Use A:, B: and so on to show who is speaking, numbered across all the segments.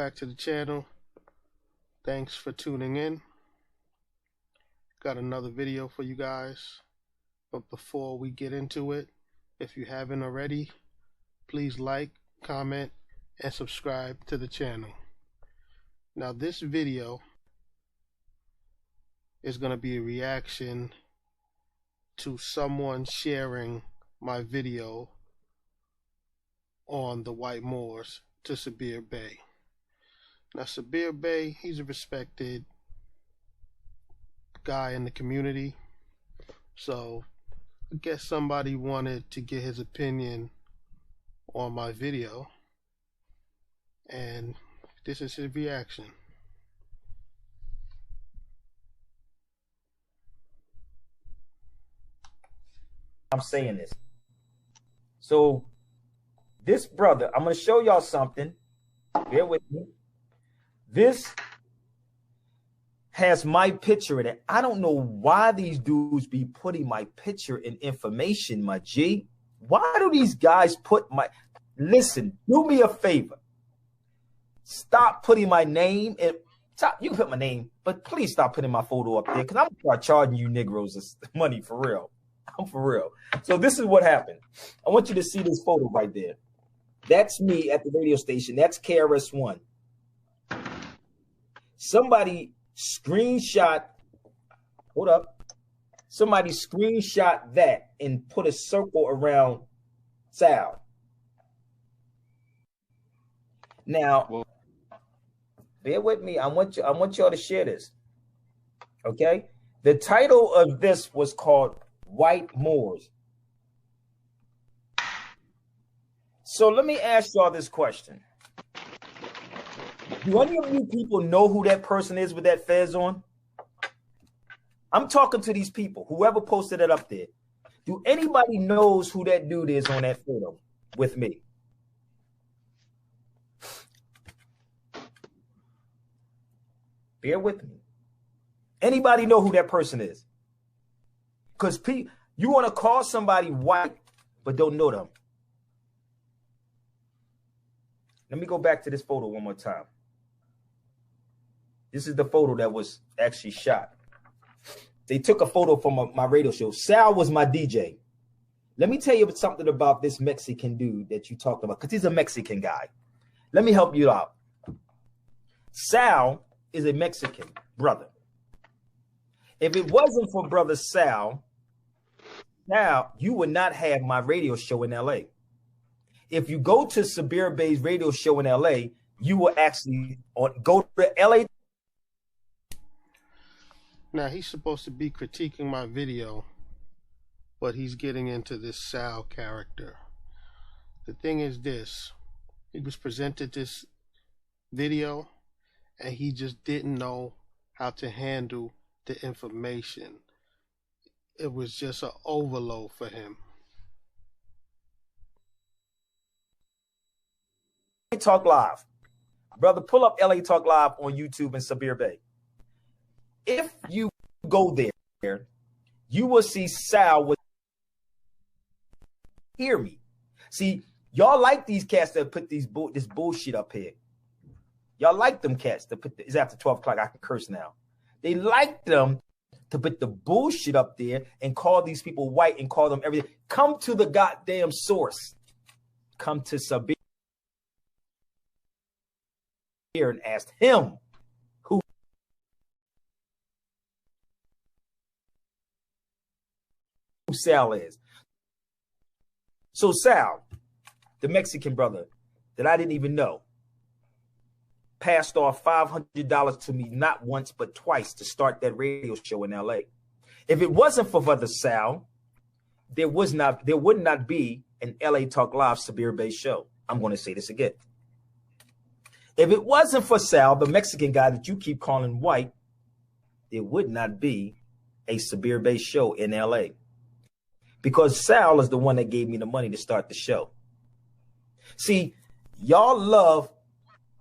A: back to the channel. Thanks for tuning in. Got another video for you guys. But before we get into it, if you haven't already, please like, comment, and subscribe to the channel. Now this video is going to be a reaction to someone sharing my video on the white Moors to Sabir Bey. Now Sabir Bey, he's a respected guy in the community, so I guess somebody wanted to get his opinion on my video, and this is his reaction.
B: I'm saying this. So this brother, I'm going to show y'all something. Bear with me. This has my picture in it. I don't know why these dudes be putting my picture in information, my G. Why do these guys put my... Listen, do me a favor. Stop putting my name in... Stop. You can put my name, but please stop putting my photo up there, because I'm going to start charging you Negroes money for real. I'm for real. So this is what happened. I want you to see this photo right there. That's me at the radio station. That's KRS-One. Somebody screenshot, hold up. Somebody screenshot that and put a circle around Sal. Now, bear with me. I want y'all to share this. Okay? The title of this was called White Moors. So let me ask y'all this question. Do any of you people know who that person is with that fez on? I'm talking to these people, whoever posted it up there. Do anybody knows who that dude is on that photo with me? Bear with me. Anybody know who that person is? Because you want to call somebody white, but don't know them. Let me go back to this photo one more time. This is the photo that was actually shot. They took a photo from my radio show. Sal was my DJ. Let me tell you something about this Mexican dude that you talked about, because he's a Mexican guy. Let me help you out. Sal is a Mexican brother. If it wasn't for brother Sal, now you would not have my radio show in LA. If you go to Sabir Bey's radio show in LA, you will actually go to LA.
A: Now he's supposed to be critiquing my video, but he's getting into this Sal character. The thing is this, he was presented this video and he just didn't know how to handle the information. It was just an overload for him.
B: Talk Live. Brother, pull up LA Talk Live on YouTube and Sabir Bey. If you go there, you will see Sal with... Hear me. See, y'all like these cats that put this bullshit up here. Y'all like them cats that put... It's after 12 o'clock. I can curse now. They like them to put the bullshit up there and call these people white and call them everything. Come to the goddamn source. Come to Sabir and asked him who Sal is. So Sal, the Mexican brother that I didn't even know, passed off $500 to me not once but twice to start that radio show in LA. If it wasn't for brother Sal, there would not be an LA Talk Live Sabir Bey show. I'm going to say this again. If it wasn't for Sal, the Mexican guy that you keep calling white, there would not be a Sabir Bey show in LA. Because Sal is the one that gave me the money to start the show. See, y'all love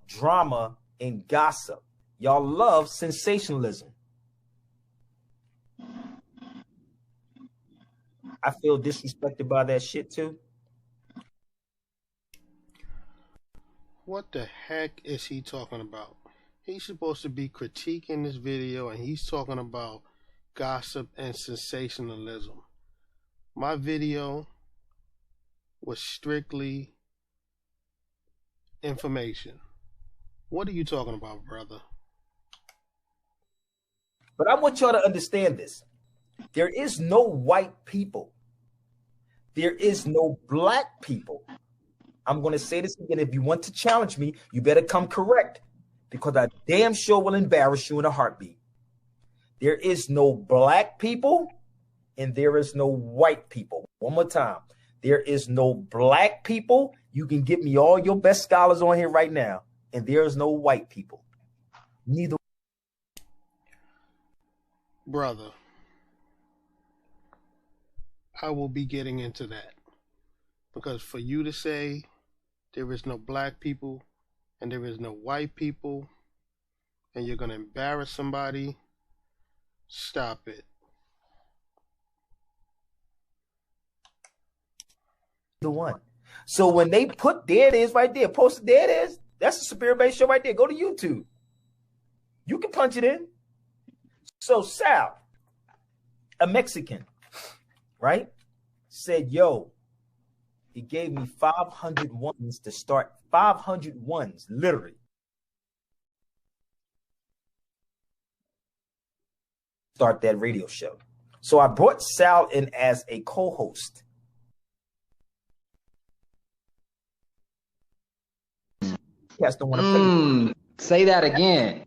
B: drama and gossip. Y'all love sensationalism. I feel disrespected by that shit too.
A: What the heck is he talking about? He's supposed to be critiquing this video, and he's talking about gossip and sensationalism. My video was strictly information. What are you talking about, brother?
B: But I want y'all to understand this. There is no white people. There is no black people. I'm going to say this again. If you want to challenge me, you better come correct, because I damn sure will embarrass you in a heartbeat. There is no black people and there is no white people. One more time. There is no black people. You can get me all your best scholars on here right now. And there is no white people. Neither.
A: Brother, I will be getting into that. Because for you to say there is no black people and there is no white people and you're going to embarrass somebody, stop it.
B: The one. So when they put, there it is right there, posted, there it is. That's a Sabir Bey show right there. Go to YouTube. You can punch it in. So Sal, a Mexican, right, said, yo, he gave me 500 ones to start, 500 ones, literally. Start that radio show. So I brought Sal in as a co-host. Cats don't want to play.
C: Say that again.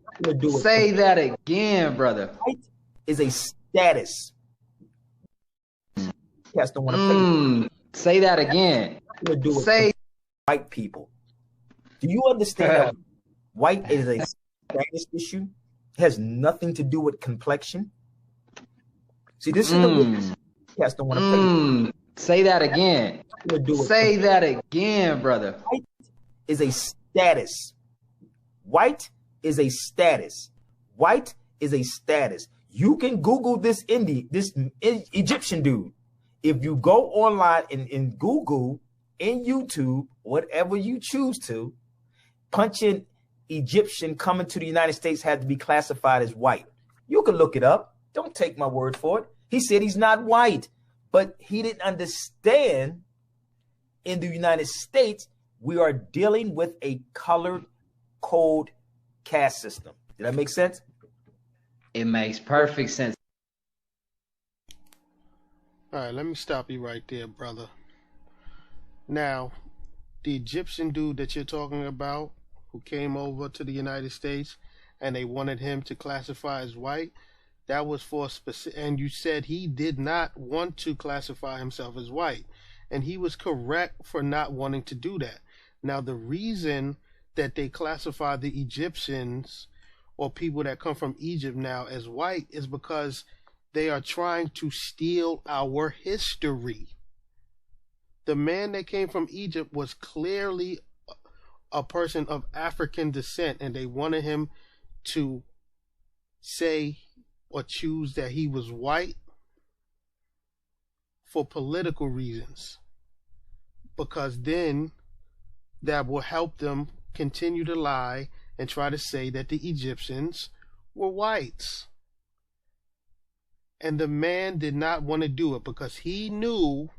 C: Say that again, brother.
B: White is a status. Cats don't want to play.
C: Say that again.
B: Say white people. Do you understand that white is a status issue? It has nothing to do with complexion. See, this is the cats don't want to play.
C: Say that again. Say that again, brother.
B: White is a status. White is a status. White is a status. You can Google this this Egyptian dude. If you go online in Google, in YouTube, whatever you choose to, punch in Egyptian coming to the United States had to be classified as white. You can look it up. Don't take my word for it. He said he's not white, but he didn't understand in the United States, we are dealing with a colored code caste system. Did that make sense?
C: It makes perfect sense.
A: All right, let me stop you right there, brother. Now, the Egyptian dude that you're talking about who came over to the United States and they wanted him to classify as white, that was for specific, and you said he did not want to classify himself as white, and he was correct for not wanting to do that. Now, the reason that they classify the Egyptians or people that come from Egypt now as white is because they are trying to steal our history. The man that came from Egypt was clearly a person of African descent, and they wanted him to say or choose that he was white for political reasons, because then that will help them continue to lie and try to say that the Egyptians were whites. And the man did not want to do it because he knew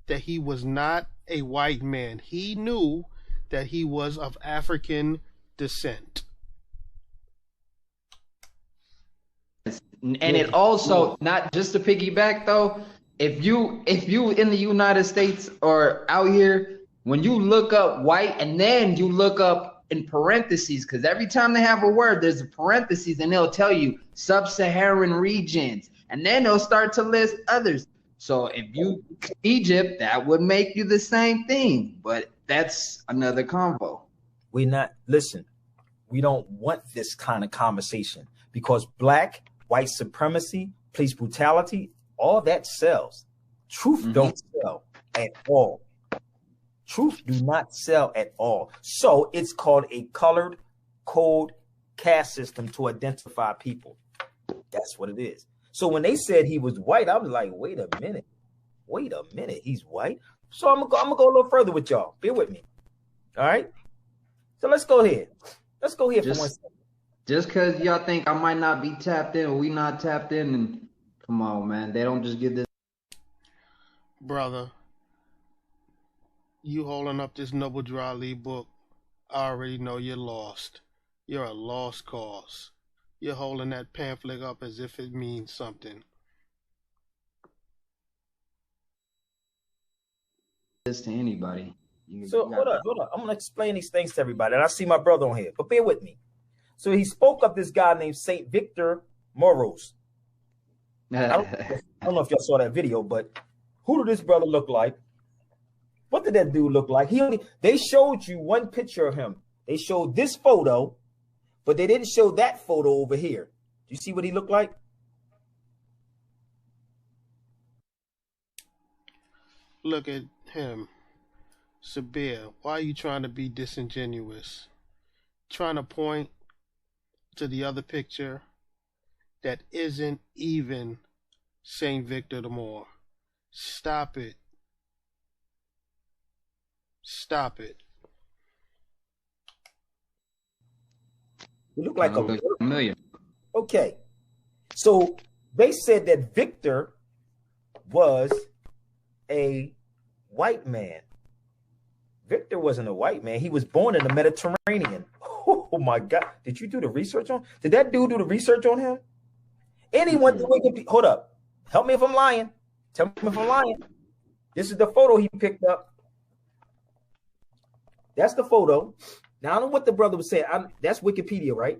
A: that he was not a white man. He knew that he was of African descent.
C: And it also, not just to piggyback though, if you in the United States or out here, when you look up white and then you look up in parentheses, because every time they have a word, there's a parentheses and they'll tell you sub-Saharan regions, and then they'll start to list others. So if you Egypt, that would make you the same thing, but that's another convo.
B: We don't want this kind of conversation because black, white supremacy, police brutality, all that sells. Truth don't sell at all. Truth do not sell at all. So it's called a colored code caste system to identify people. That's what it is. So when they said he was white, I was like, wait a minute, he's white. So I'm gonna go a little further with y'all. Bear with me. All right. So let's go ahead. Let's go here for 1 second.
C: Just because y'all think I might not be tapped in or we not tapped in, and come on, man. They don't just give this.
A: Brother, you holding up this Noble Drew Ali book, I already know you're lost. You're a lost cause. You're holding that pamphlet up as if it means something.
C: This to anybody.
B: So hold up. I'm gonna explain these things to everybody, and I see my brother on here, but bear with me. So he spoke of this guy named Saint Victor Maurus. I don't know if y'all saw that video, but who did this brother look like? What did that dude look like? They showed you one picture of him. They showed this photo, but they didn't show that photo over here. Do you see what he looked like?
A: Look at him. Sabir, why are you trying to be disingenuous? Trying to point to the other picture that isn't even Saint Victor the Moor. Stop it. Stop it.
B: You look like a million. Okay. So they said that Victor was a white man. Victor wasn't a white man. He was born in the Mediterranean. Oh my God. Did you do the research on? Did that dude do the research on him? Anyone to Wikipedia? Hold up. Help me if I'm lying. Tell me if I'm lying. This is the photo he picked up. That's the photo. Now, I don't know what the brother was saying. That's Wikipedia, right?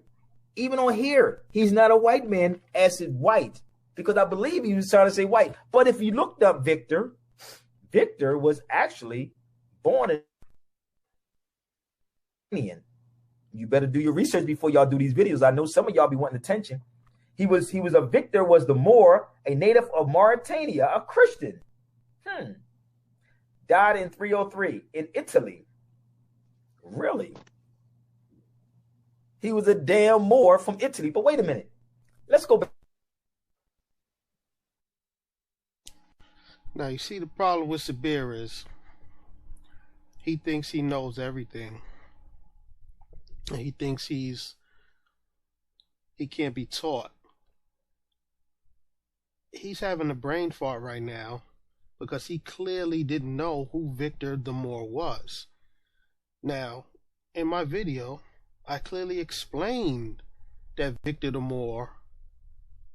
B: Even on here, he's not a white man as in white, because I believe he was trying to say white. But if you looked up Victor, Victor was actually born in. You better do your research before y'all do these videos. I know some of y'all be wanting attention. Victor was the Moor, a native of Mauritania, a Christian. Died in 303 in Italy. Really? He was a damn Moor from Italy. But wait a minute. Let's go back.
A: Now, you see, the problem with Sabir is he thinks he knows everything. He thinks he can't be taught. He's having a brain fart right now because he clearly didn't know who Victor the Moor was. Now, in my video, I clearly explained that Victor the Moor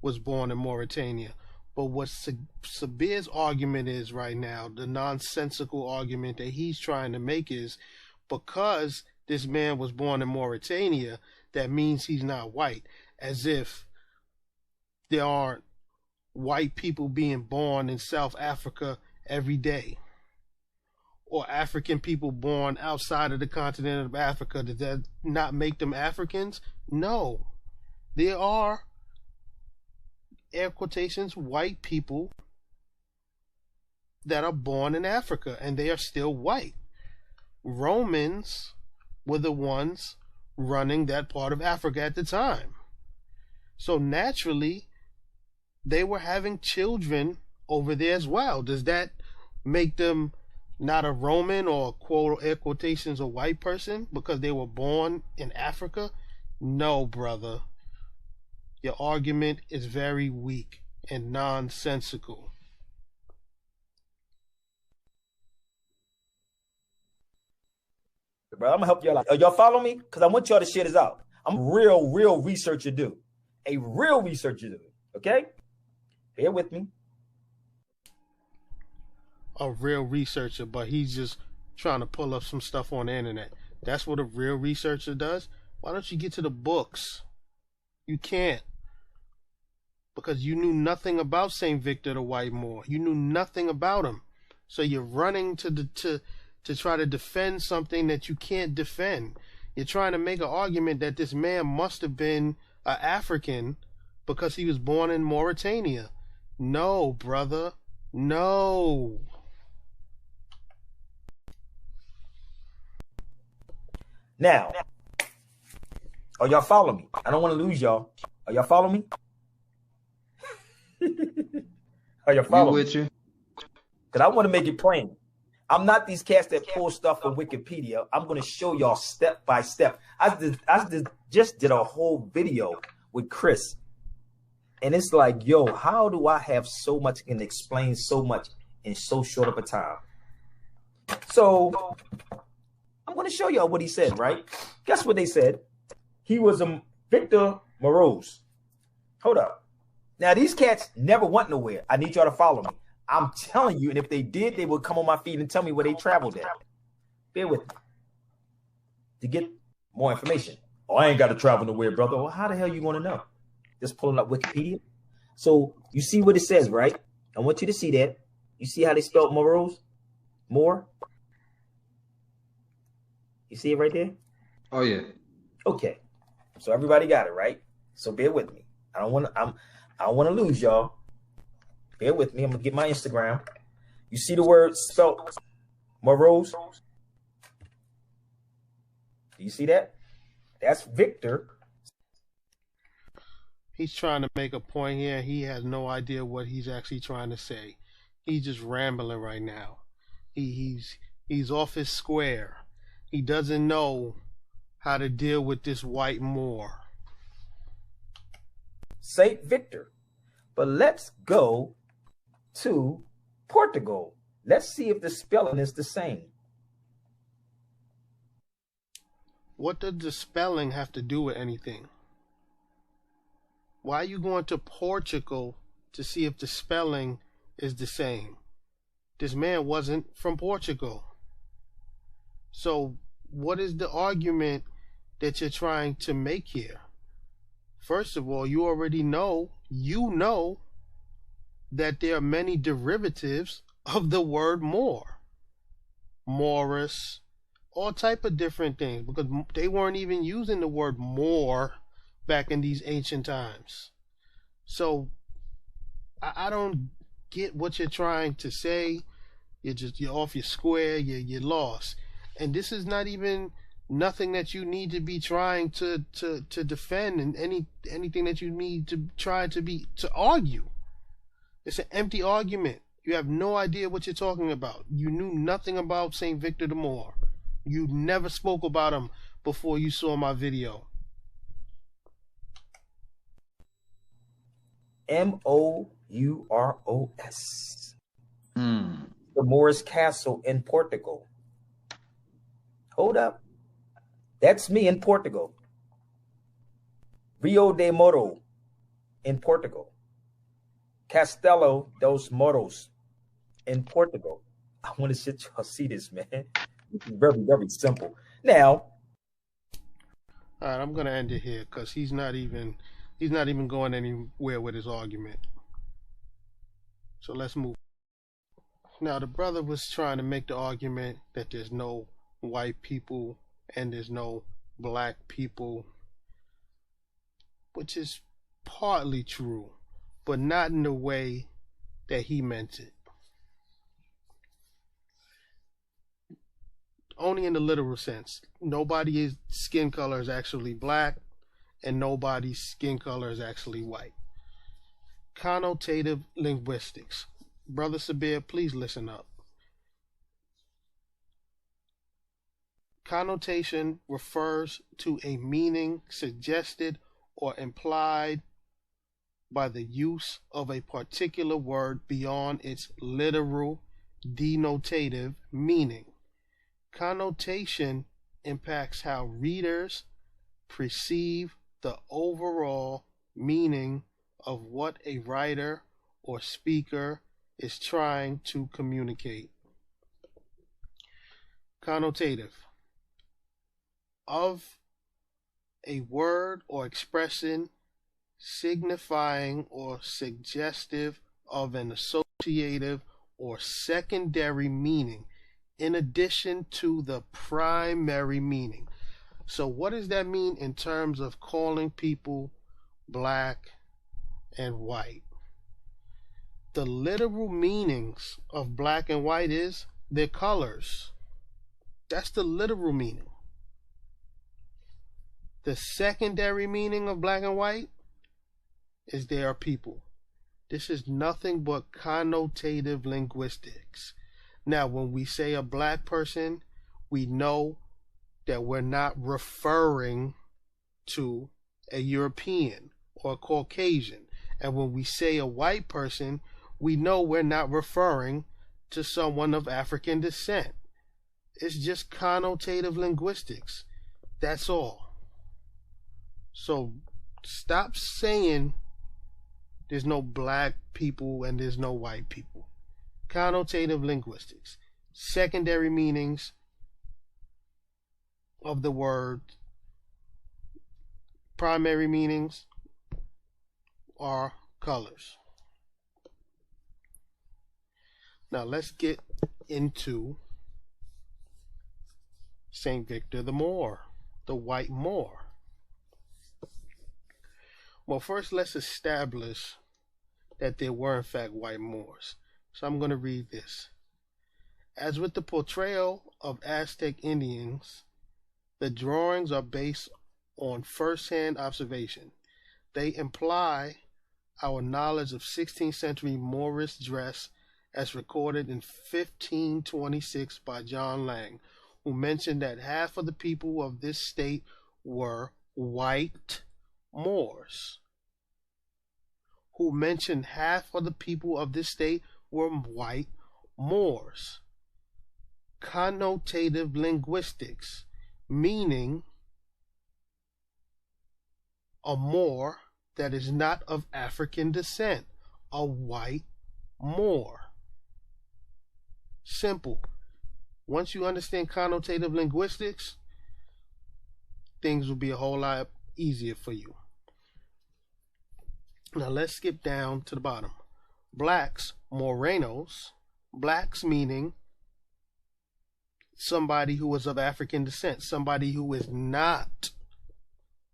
A: was born in Mauritania. But what Sabir's argument is right now, the nonsensical argument that he's trying to make is, because this man was born in Mauritania, that means he's not white. As if there aren't white people being born in South Africa every day. Or African people born outside of the continent of Africa. Does that not make them Africans? No. There are, air quotations, white people that are born in Africa, and they are still white. Romans were the ones running that part of Africa at the time. So naturally, they were having children over there as well. Does that make them not a Roman or, quote, air quotations, a white person because they were born in Africa? No, brother. Your argument is very weak and nonsensical.
B: Bro, I'm gonna help y'all out. Y'all follow me? Because I want y'all to share this out. I'm a real researcher dude. A real researcher dude. Okay? Bear with me.
A: A real researcher, but he's just trying to pull up some stuff on the internet. That's what a real researcher does. Why don't you get to the books? You can't. Because you knew nothing about Saint Victor the White Moor. You knew nothing about him. So you're running to try to defend something that you can't defend. You're trying to make an argument that this man must have been an African because he was born in Mauritania. No, brother. No.
B: Now, are y'all follow me? I don't want to lose y'all. Are y'all follow me? Are y'all follow me?
C: With you?
B: Because I want to make it plain. I'm not these cats that pull stuff from Wikipedia. I'm going to show y'all step by step. I just did a whole video with Chris. And it's like, yo, how do I have so much and explain so much in so short of a time? So I'm going to show y'all what he said, right? Guess what they said? He was a Victor Maurus. Hold up. Now, these cats never went nowhere. I need y'all to follow me. I'm telling you, and if they did, they would come on my feed and tell me where they traveled at. Bear with me to get more information. Oh, I ain't got to travel nowhere, brother. Well, how the hell you want to know? Just pulling up Wikipedia. So you see what it says, right? I want you to see that. You see how they spelled Maurus? Moor? You see it right there?
C: Oh, yeah.
B: Okay. So everybody got it, right? So bear with me. I don't want to lose y'all. Bear with me. I'm going to get my Instagram. You see the word spelled Maurus? Do you see that? That's Victor.
A: He's trying to make a point here. He has no idea what he's actually trying to say. He's just rambling right now. He's off his square. He doesn't know how to deal with this white Moor.
B: Saint Victor. But let's go to Portugal. Let's see if the spelling is the same.
A: What does the spelling have to do with anything? Why are you going to Portugal to see if the spelling is the same? This man wasn't from Portugal. So what is the argument that you're trying to make here? First of all, you already know, that there are many derivatives of the word Moor. Maurus, all type of different things, because they weren't even using the word Moor back in these ancient times. So I don't get what you're trying to say. You're off your square, you're lost. And this is not even nothing that you need to be trying to defend, and anything that you need to try to argue. It's an empty argument. You have no idea what you're talking about. You knew nothing about St. Victor the Moor. You never spoke about him before you saw my video.
B: Mours. The Moorish castle in Portugal. Hold up. That's me in Portugal. Rio de Moro in Portugal. Castelo dos Moros in Portugal. I want to let y'all see this, man. It's very, very simple. Now,
A: all right, I'm gonna end it here because he's not even going anywhere with his argument. So let's move. Now the brother was trying to make the argument that there's no white people and there's no black people, which is partly true, but not in the way that he meant it. Only in the literal sense. Nobody's skin color is actually black, and nobody's skin color is actually white. Connotative linguistics. Brother Sabir, please listen up. Connotation refers to a meaning suggested or implied by the use of a particular word beyond its literal denotative meaning. Connotation impacts how readers perceive the overall meaning of what a writer or speaker is trying to communicate. Connotative. Of a word or expression signifying or suggestive of an associative or secondary meaning in addition to the primary meaning. So what does that mean in terms of calling people black and white? The literal meanings of black and white is their colors. That's the literal meaning. The secondary meaning of black and white is they are people. This is nothing but connotative linguistics. Now, when we say a black person, we know that we're not referring to a European or a Caucasian. And when we say a white person, we know we're not referring to someone of African descent. It's just connotative linguistics. That's all. So stop saying there's no black people and there's no white people. Connotative linguistics. Secondary meanings of the word. Primary meanings are colors. Now let's get into St. Victor the Moor, the white Moor. Well, first let's establish that there were in fact white Moors. So I'm going to read this. As with the portrayal of Aztec Indians, the drawings are based on first-hand observation. They imply our knowledge of 16th century Moorish dress as recorded in 1526 by John Lang, who mentioned that half of the people of this state were white Moors. Who mentioned half of the people of this state were white Moors. Connotative linguistics, meaning a Moor that is not of African descent, a white Moor. Simple. Once you understand connotative linguistics, things will be a whole lot easier for you. Now let's skip down to the bottom. Blacks, morenos, blacks meaning somebody who is of African descent, somebody who is not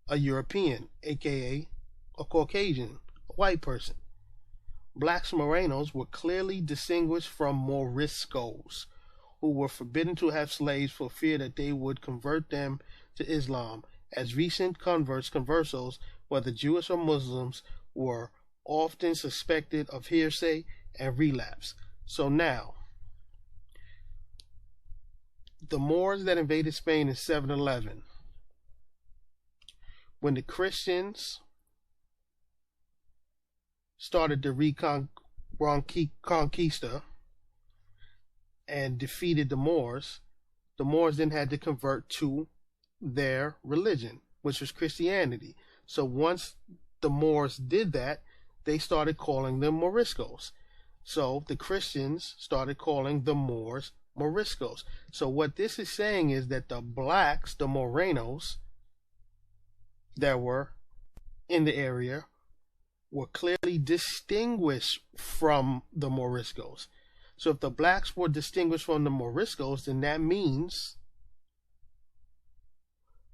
A: a European, aka a Caucasian, a white person. Blacks morenos were clearly distinguished from Moriscos, who were forbidden to have slaves for fear that they would convert them to Islam, as recent conversos, whether Jewish or Muslims, were often suspected of heresy and relapse. So now, the Moors that invaded Spain in 711, when the Christians started the Reconquista and defeated the Moors then had to convert to their religion, which was Christianity. So once the Moors did that, they started calling them Moriscos. So the Christians started calling the Moors Moriscos. So what this is saying is that the blacks, the morenos that were in the area, were clearly distinguished from the Moriscos. So if the blacks were distinguished from the Moriscos, then that means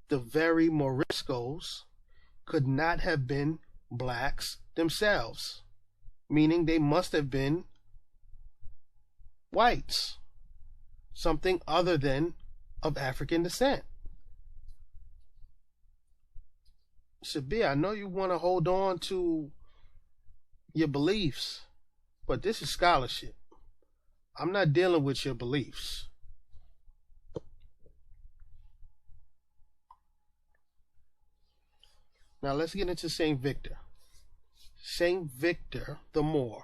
A: the very Moriscos could not have been blacks themselves, meaning they must have been whites, something other than of African descent. Sabir, I know you want to hold on to your beliefs, but this is scholarship. I'm not dealing with your beliefs. Now let's get into St. Victor. St. Victor the Moor.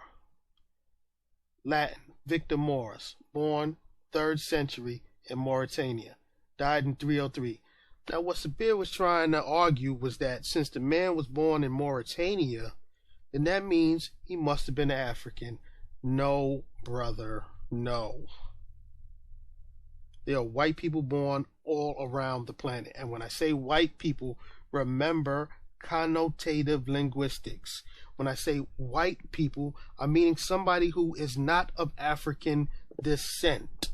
A: Latin, Victor Maurus, born 3rd century in Mauritania, died in 303. Now what Sabir was trying to argue was that since the man was born in Mauritania, then that means he must have been African. No, brother, no. There are white people born all around the planet. And when I say white people, remember connotative linguistics. When I say white people, I'm meaning somebody who is not of African descent.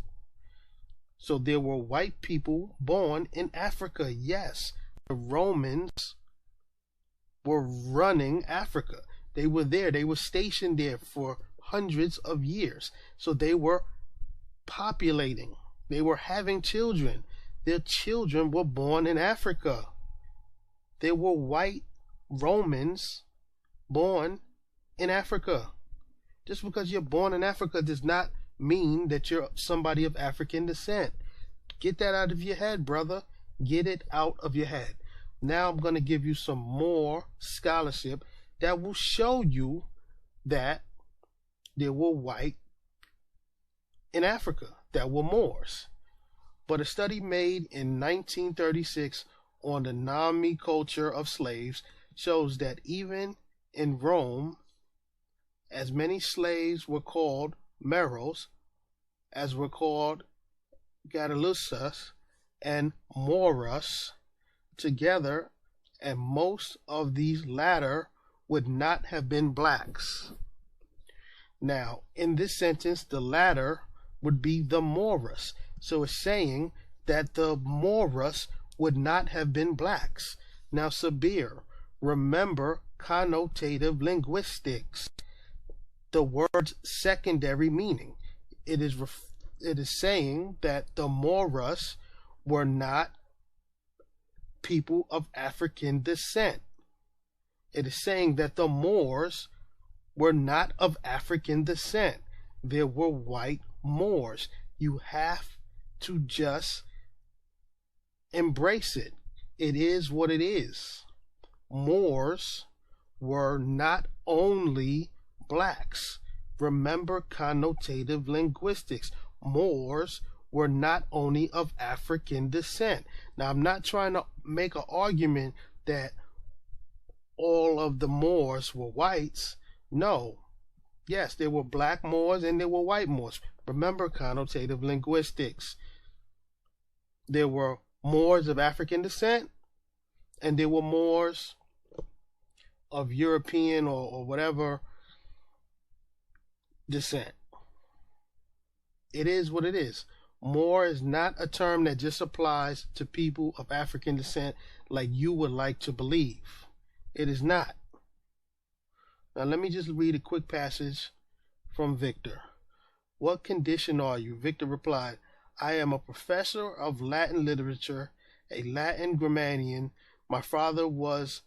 A: So there were white people born in Africa, yes. The Romans were running Africa. They were there. They were stationed there for hundreds of years. So they were populating. They were having children. Their children were born in Africa. There were white Romans born in Africa. Just because you're born in Africa does not mean that you're somebody of African descent. Get that out of your head, brother. Get it out of your head. Now I'm going to give you some more scholarship that will show you that there were white in Africa that were Moors. But a study made in 1936 on the Nami culture of slaves shows that even in Rome, as many slaves were called mauros as were called Gadalusas and Maurus together, and most of these latter would not have been blacks. Now, in this sentence, the latter would be the Maurus. So it's saying that the Maurus would not have been blacks. Now, Sabir, remember connotative linguistics. The word's secondary meaning. It is saying that the Maurus were not people of African descent. It is saying that the Moors were not of African descent. There were white Moors. You have to just embrace it. It is what it is. Moors were not only blacks. Remember connotative linguistics. Moors were not only of African descent. Now, I'm not trying to make an argument that all of the Moors were whites. No. Yes, there were black Moors and there were white Moors. Remember connotative linguistics. There were Moors of African descent and there were Moors of European or whatever descent. It is what it is. Moor is not a term that just applies to people of African descent like you would like to believe. It is not. Now let me just read a quick passage from Victor. What condition are you? Victor replied, I am a professor of Latin literature, a Latin grammarian. My father was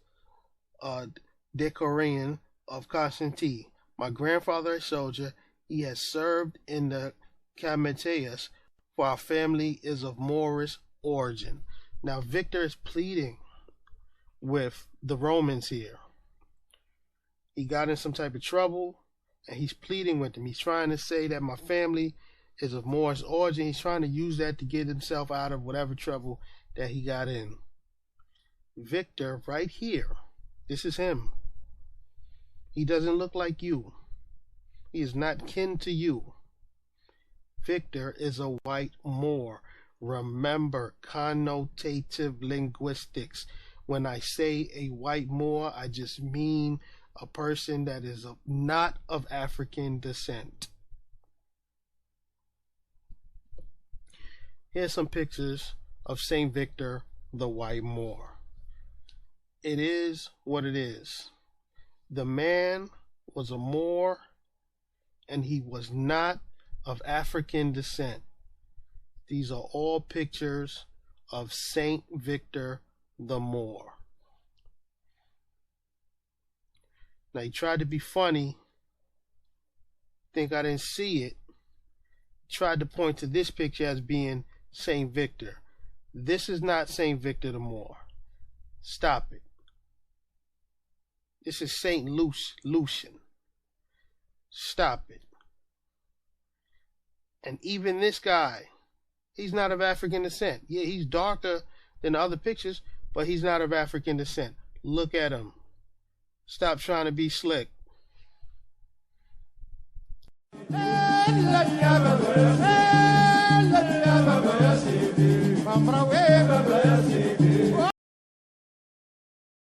A: a decurion of Constantine. My grandfather a soldier. He has served in the Comitatus, for our family is of Moorish origin. Now Victor is pleading with the Romans here. He got in some type of trouble and he's pleading with them. He's trying to say that my family is of Moorish origin. He's trying to use that to get himself out of whatever trouble that he got in. Victor, right here, this is him. He doesn't look like you. He is not kin to you. Victor is a white Moor. Remember connotative linguistics. When I say a white Moor, I just mean a person that is not of African descent. Here's some pictures of St. Victor, the white Moor. It is what it is. The man was a Moor and he was not of African descent. These are all pictures of Saint Victor the Moor. Now he tried to be funny, think I didn't see it, tried to point to this picture as being Saint Victor. This is not Saint Victor the Moor. Stop it. This is Saint Lucian. Stop it. And even this guy, he's not of African descent. Yeah, he's darker than the other pictures, but he's not of African descent. Look at him. Stop trying to be slick.
D: Hey,